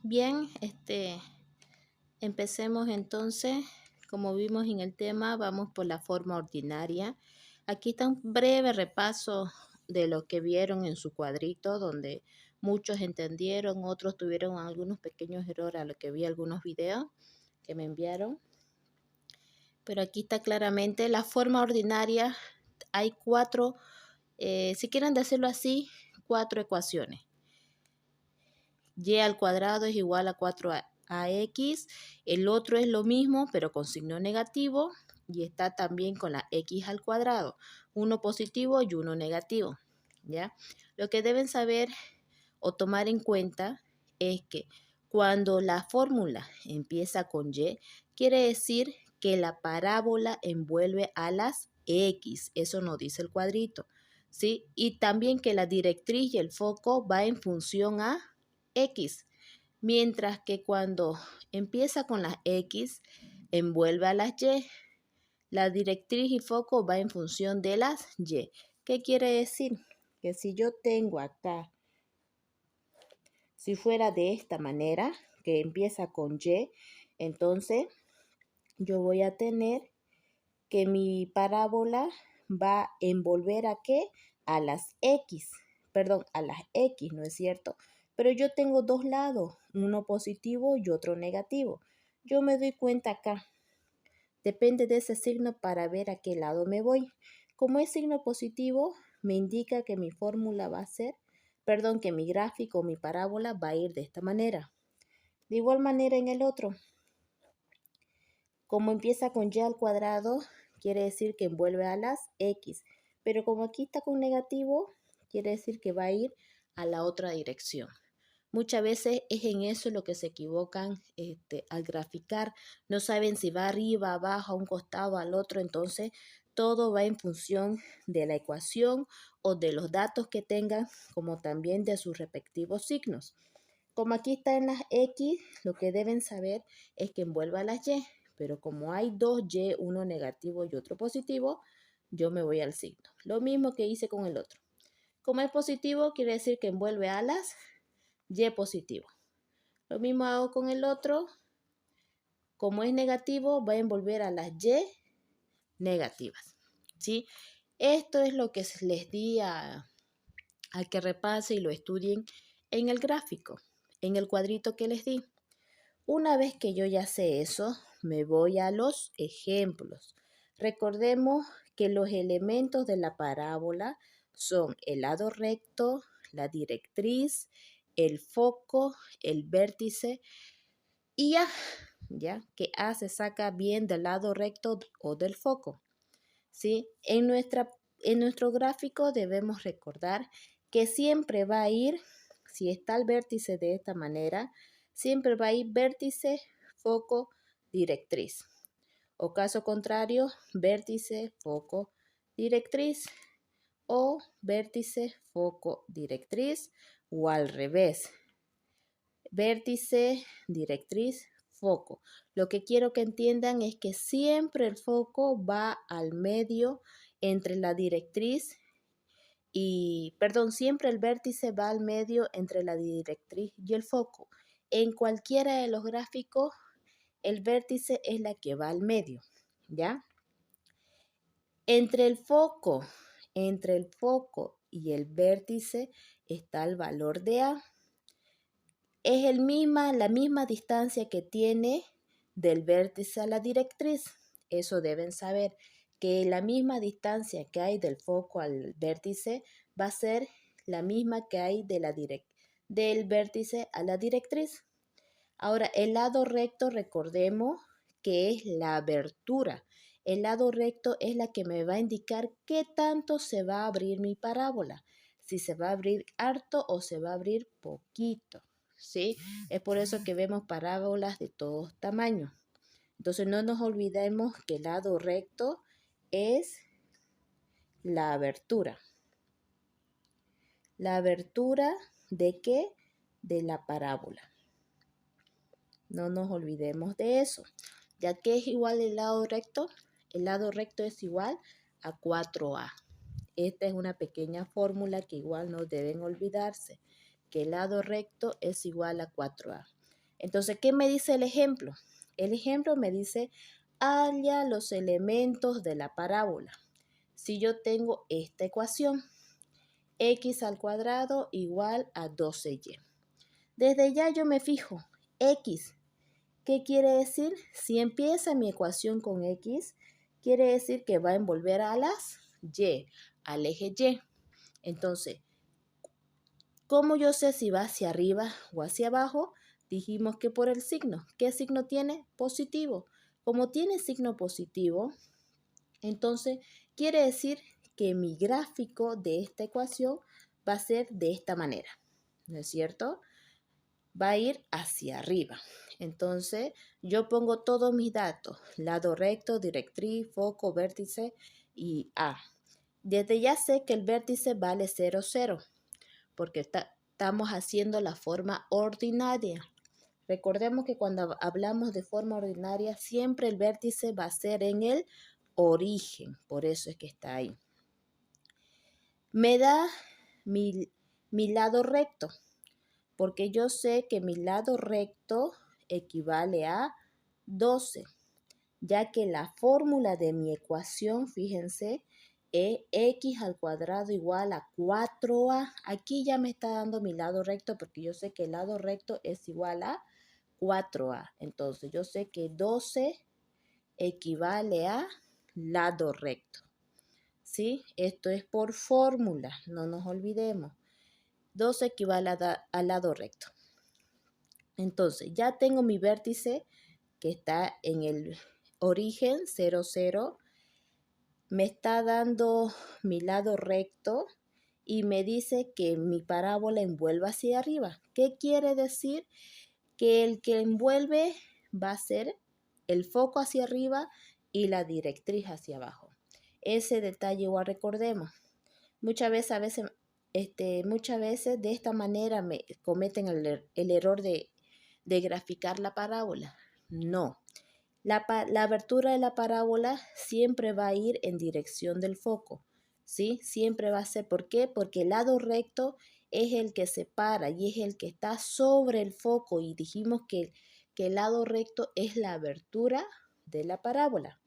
Bien, empecemos entonces. Como vimos en el tema, vamos por la forma ordinaria. Aquí está un breve repaso de lo que vieron en su cuadrito, donde muchos entendieron, otros tuvieron algunos pequeños errores a lo que vi algunos videos que me enviaron. Pero aquí está claramente la forma ordinaria. Hay cuatro, si quieren decirlo así, cuatro ecuaciones. Y al cuadrado es igual a 4ax. El otro es lo mismo, pero con signo negativo. Y está también con la x al cuadrado. Uno positivo y uno negativo. ¿Ya? Lo que deben saber o tomar en cuenta es que cuando la fórmula empieza con y, quiere decir que la parábola envuelve a las x. Eso nos dice el cuadrito. ¿Sí? Y también que la directriz y el foco va en función a X, mientras que cuando empieza con las X, envuelve a las Y. La directriz y foco va en función de las Y. ¿Qué quiere decir? Que si yo tengo acá, si fuera de esta manera, que empieza con Y, entonces yo voy a tener que mi parábola va a envolver ¿a qué? A las X, perdón, a las X, ¿no es cierto? Pero yo tengo dos lados, uno positivo y otro negativo. Yo me doy cuenta acá, depende de ese signo para ver a qué lado me voy. Como es signo positivo, me indica que mi fórmula va a ser, perdón, que mi gráfico, mi parábola va a ir de esta manera. De igual manera en el otro, como empieza con y al cuadrado, quiere decir que envuelve a las x. Pero como aquí está con negativo, quiere decir que va a ir a la otra dirección. Muchas veces es en eso lo que se equivocan al graficar. No saben si va arriba, abajo, a un costado, al otro. Entonces, todo va en función de la ecuación o de los datos que tengan, como también de sus respectivos signos. Como aquí está en las X, lo que deben saber es que envuelva las Y, pero como hay dos Y, uno negativo y otro positivo, yo me voy al signo. Lo mismo que hice con el otro. Como es positivo, quiere decir que envuelve a las Y positivo. Lo mismo hago con el otro. Como es negativo, va a envolver a las Y negativas. ¿Sí? Esto es lo que les di a que repase y lo estudien en el gráfico, en el cuadrito que les di. Una vez que yo ya sé eso, me voy a los ejemplos. Recordemos que los elementos de la parábola son el lado recto, la directriz, el foco, el vértice y ya que A se saca bien del lado recto o del foco. ¿Sí? En nuestro gráfico debemos recordar que siempre va a ir, si está el vértice de esta manera, siempre va a ir vértice, foco, directriz. O caso contrario, vértice, foco, directriz. O vértice, foco, directriz. O al revés, vértice, directriz, foco. Lo que quiero que entiendan es que siempre el foco va al medio entre la directriz siempre el vértice va al medio entre la directriz y el foco. En cualquiera de los gráficos, el vértice es la que va al medio, ¿ya? Entre el foco y el vértice está el valor de A. Es la misma distancia que tiene del vértice a la directriz. Eso deben saber, que la misma distancia que hay del foco al vértice va a ser la misma que hay del vértice a la directriz. Ahora, el lado recto, recordemos que es la abertura. El lado recto es la que me va a indicar qué tanto se va a abrir mi parábola. Si se va a abrir harto o se va a abrir poquito. ¿Sí? Es por eso que vemos parábolas de todos tamaños. Entonces no nos olvidemos que el lado recto es la abertura. ¿La abertura de qué? De la parábola. No nos olvidemos de eso. ¿Ya que es igual el lado recto? El lado recto es igual a 4a. Esta es una pequeña fórmula que igual no deben olvidarse, que el lado recto es igual a 4a. Entonces, ¿qué me dice el ejemplo? El ejemplo me dice, halla los elementos de la parábola. Si yo tengo esta ecuación, x al cuadrado igual a 12y. Desde ya yo me fijo, x, ¿qué quiere decir? Si empieza mi ecuación con x, quiere decir que va a envolver a las y, al eje y. Entonces, ¿cómo yo sé si va hacia arriba o hacia abajo? Dijimos que por el signo. ¿Qué signo tiene? Positivo. Como tiene signo positivo, entonces quiere decir que mi gráfico de esta ecuación va a ser de esta manera, ¿no es cierto? Va a ir hacia arriba. Entonces, yo pongo todos mis datos, lado recto, directriz, foco, vértice y A. Desde ya sé que el vértice vale 0, 0, porque estamos haciendo la forma ordinaria. Recordemos que cuando hablamos de forma ordinaria, siempre el vértice va a ser en el origen, por eso es que está ahí. Me da mi lado recto, porque yo sé que mi lado recto equivale a 12, ya que la fórmula de mi ecuación, fíjense, es x al cuadrado igual a 4a. Aquí ya me está dando mi lado recto, porque yo sé que el lado recto es igual a 4a. Entonces, yo sé que 12 equivale a lado recto. ¿Sí? Esto es por fórmula, no nos olvidemos. 12 equivale al lado recto. Entonces, ya tengo mi vértice que está en el origen 0, 0. Me está dando mi lado recto y me dice que mi parábola envuelve hacia arriba. ¿Qué quiere decir? Que el que envuelve va a ser el foco hacia arriba y la directriz hacia abajo. Ese detalle igual recordemos. Muchas veces de esta manera me cometen el error de graficar la parábola. No. La abertura de la parábola siempre va a ir en dirección del foco, ¿sí? Siempre va a ser, ¿por qué? Porque el lado recto es el que separa y es el que está sobre el foco y dijimos que el lado recto es la abertura de la parábola.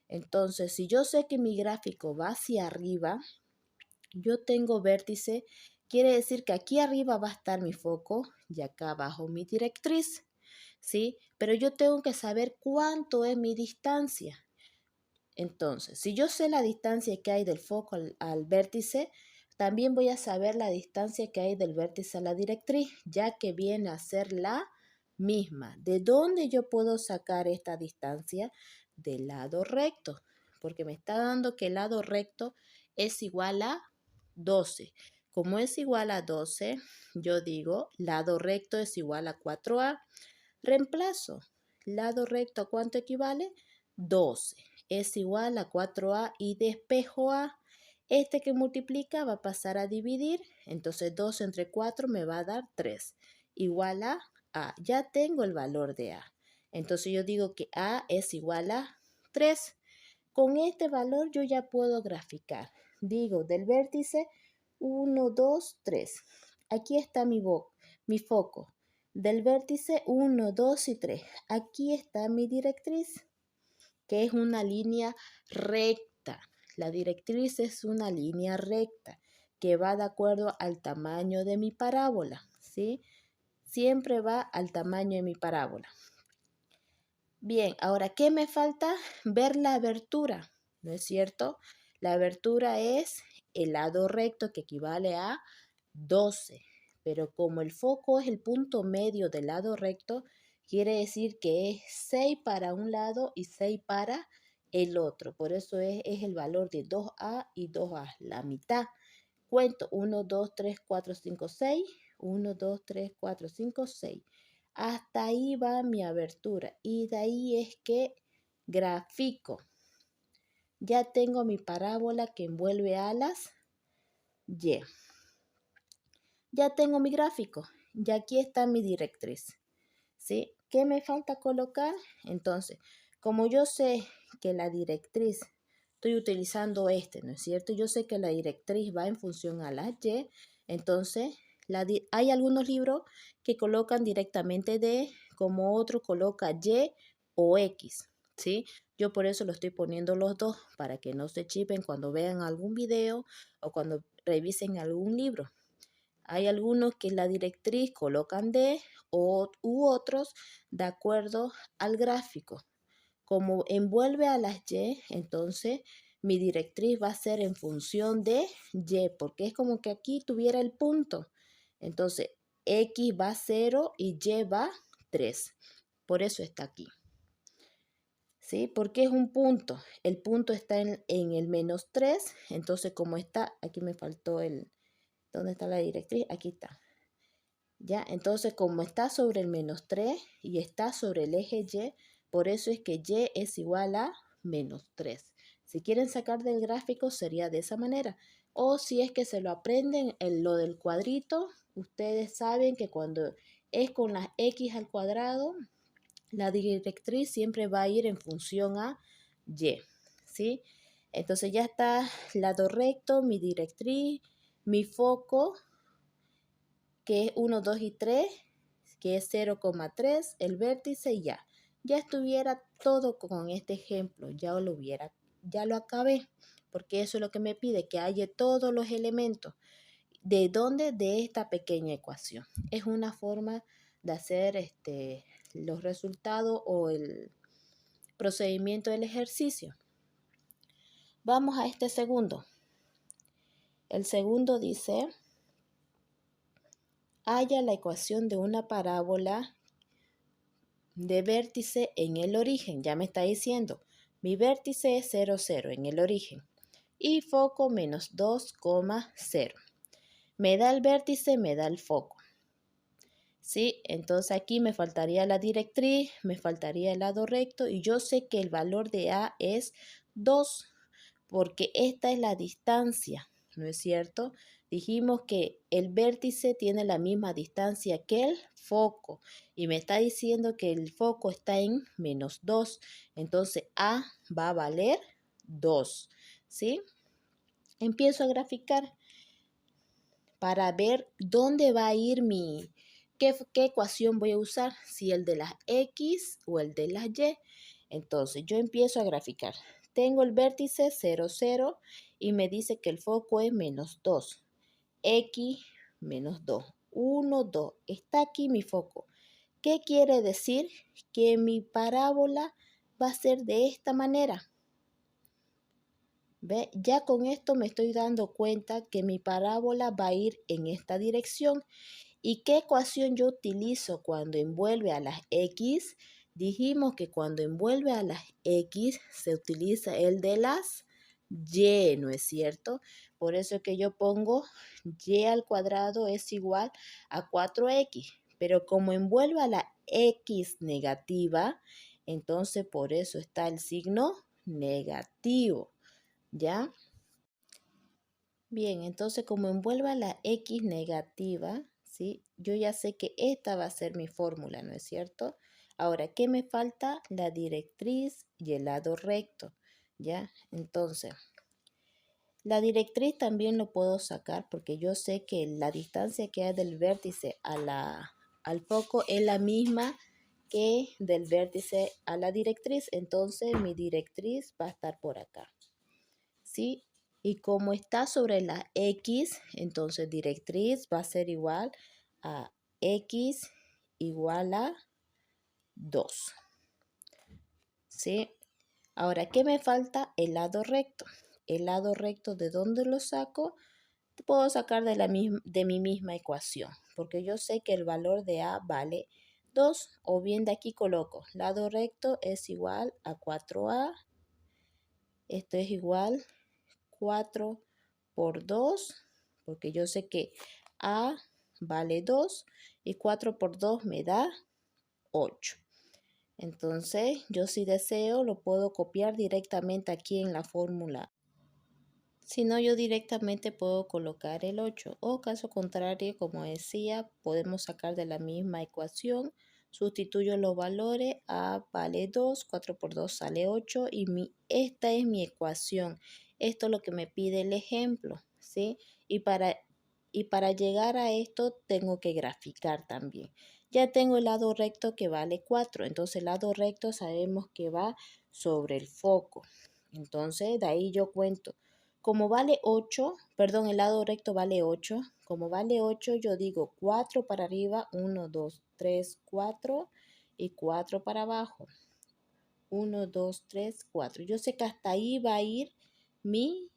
Entonces, si yo sé que mi gráfico va hacia arriba, yo tengo vértice, quiere decir que aquí arriba va a estar mi foco y acá abajo mi directriz. ¿Sí? Pero yo tengo que saber cuánto es mi distancia. Entonces, si yo sé la distancia que hay del foco al vértice, también voy a saber la distancia que hay del vértice a la directriz, ya que viene a ser la misma. ¿De dónde yo puedo sacar esta distancia? Del lado recto, porque me está dando que el lado recto es igual a 12. Como es igual a 12, yo digo lado recto es igual a 4a. Reemplazo. Lado recto, ¿a cuánto equivale? 12. Es igual a 4a y despejo a. Este que multiplica va a pasar a dividir. Entonces 2 entre 4 me va a dar 3. Igual a a. Ya tengo el valor de a. Entonces yo digo que a es igual a 3. Con este valor yo ya puedo graficar. Digo del vértice 1, 2, 3. Aquí está mi foco. Del vértice 1, 2 y 3. Aquí está mi directriz, que es una línea recta. La directriz es una línea recta que va de acuerdo al tamaño de mi parábola, ¿sí? Siempre va al tamaño de mi parábola. Bien, ahora, ¿qué me falta? Ver la abertura, ¿no es cierto? La abertura es el lado recto que equivale a 12. Pero como el foco es el punto medio del lado recto, quiere decir que es 6 para un lado y 6 para el otro. Por eso es el valor de 2a y 2a, la mitad. Cuento 1, 2, 3, 4, 5, 6. 1, 2, 3, 4, 5, 6. Hasta ahí va mi abertura y de ahí es que grafico. Ya tengo mi parábola que envuelve alas Y. Ya tengo mi gráfico y aquí está mi directriz, ¿sí? ¿Qué me falta colocar? Entonces, como yo sé que la directriz, estoy utilizando ¿no es cierto? Yo sé que la directriz va en función a la Y, entonces hay algunos libros que colocan directamente D, como otro coloca Y o X, ¿sí? Yo por eso lo estoy poniendo los dos, para que no se chipen cuando vean algún video o cuando revisen algún libro. Hay algunos que la directriz colocan D u otros de acuerdo al gráfico. Como envuelve a las Y, entonces mi directriz va a ser en función de Y, porque es como que aquí tuviera el punto. Entonces, X va a 0 y Y va 3. Por eso está aquí. ¿Sí? Porque es un punto. El punto está en el menos 3. Entonces, como está, aquí me faltó el, ¿dónde está la directriz? Aquí está. ¿Ya? Entonces, como está sobre el menos 3 y está sobre el eje Y, por eso es que Y es igual a menos 3. Si quieren sacar del gráfico, sería de esa manera. O si es que se lo aprenden en lo del cuadrito, ustedes saben que cuando es con las X al cuadrado, la directriz siempre va a ir en función a Y, ¿sí? Entonces ya está lado recto, mi directriz, mi foco, que es 1, 2 y 3, que es 0,3, el vértice y ya. Ya estuviera todo con este ejemplo, ya lo acabé, porque eso es lo que me pide, que haya todos los elementos. ¿De dónde? De esta pequeña ecuación. Es una forma de hacer los resultados o el procedimiento del ejercicio. Vamos a este segundo. El segundo dice, halla la ecuación de una parábola de vértice en el origen. Ya me está diciendo, mi vértice es 0, 0 en el origen y foco menos 2,0. Me da el vértice, me da el foco. ¿Sí? Entonces aquí me faltaría la directriz, me faltaría el lado recto y yo sé que el valor de A es 2 porque esta es la distancia, ¿no es cierto? Dijimos que el vértice tiene la misma distancia que el foco y me está diciendo que el foco está en menos 2, entonces A va a valer 2, ¿sí? Empiezo a graficar para ver dónde va a ir qué ecuación voy a usar, si el de las X o el de las Y. Entonces yo empiezo a graficar. Tengo el vértice 0, 0 y me dice que el foco es menos 2. X menos 2. 1, 2. Está aquí mi foco. ¿Qué quiere decir? Que mi parábola va a ser de esta manera. ¿Ve? Ya con esto me estoy dando cuenta que mi parábola va a ir en esta dirección. ¿Y qué ecuación yo utilizo cuando envuelve a las X? Dijimos que cuando envuelve a las X se utiliza el de las Y, ¿no es cierto? Por eso que yo pongo Y al cuadrado es igual a 4X. Pero como envuelve a la X negativa, entonces por eso está el signo negativo. ¿Ya? Bien, entonces como envuelva la X negativa, ¿sí? Yo ya sé que esta va a ser mi fórmula, ¿no es cierto? Ahora, ¿qué me falta? La directriz y el lado recto, ¿ya? Entonces, la directriz también lo puedo sacar porque yo sé que la distancia que hay del vértice al foco es la misma que del vértice a la directriz. Entonces, mi directriz va a estar por acá. ¿Sí? Y como está sobre la X, entonces directriz va a ser igual a X igual a 2. ¿Sí? Ahora, ¿qué me falta? El lado recto. El lado recto, ¿de dónde lo saco? Puedo sacar de mi misma ecuación, porque yo sé que el valor de A vale 2, o bien de aquí coloco, lado recto es igual a 4A, esto es igual 4 por 2, porque yo sé que A vale 2 y 4 por 2 me da 8. Entonces, yo si deseo lo puedo copiar directamente aquí en la fórmula. Si no, yo directamente puedo colocar el 8. O caso contrario, como decía, podemos sacar de la misma ecuación. Sustituyo los valores. A vale 2, 4 por 2 sale 8 y esta es mi ecuación. Esto es lo que me pide el ejemplo, ¿sí? Y para llegar a esto tengo que graficar también. Ya tengo el lado recto que vale 4. Entonces el lado recto sabemos que va sobre el foco. Entonces de ahí yo cuento. Como vale 8, perdón, el lado recto vale 8. Como vale 8, yo digo 4 para arriba, 1, 2, 3, 4 y 4 para abajo. 1, 2, 3, 4. Yo sé que hasta ahí va a ir mi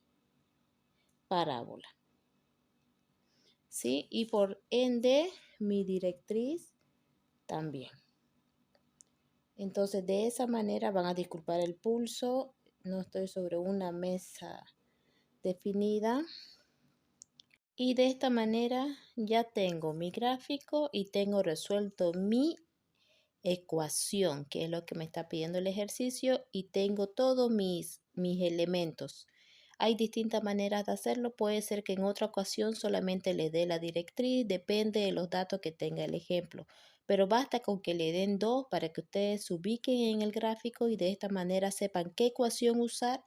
parábola. ¿Sí? Y por ende, mi directriz también. Entonces, de esa manera van a disculpar el pulso. No estoy sobre una mesa definida. Y de esta manera ya tengo mi gráfico y tengo resuelto mi ecuación, que es lo que me está pidiendo el ejercicio, y tengo todos mis elementos. Hay distintas maneras de hacerlo. Puede ser que en otra ocasión solamente le dé la directriz, depende de los datos que tenga el ejemplo. Pero basta con que le den dos para que ustedes se ubiquen en el gráfico y de esta manera sepan qué ecuación usar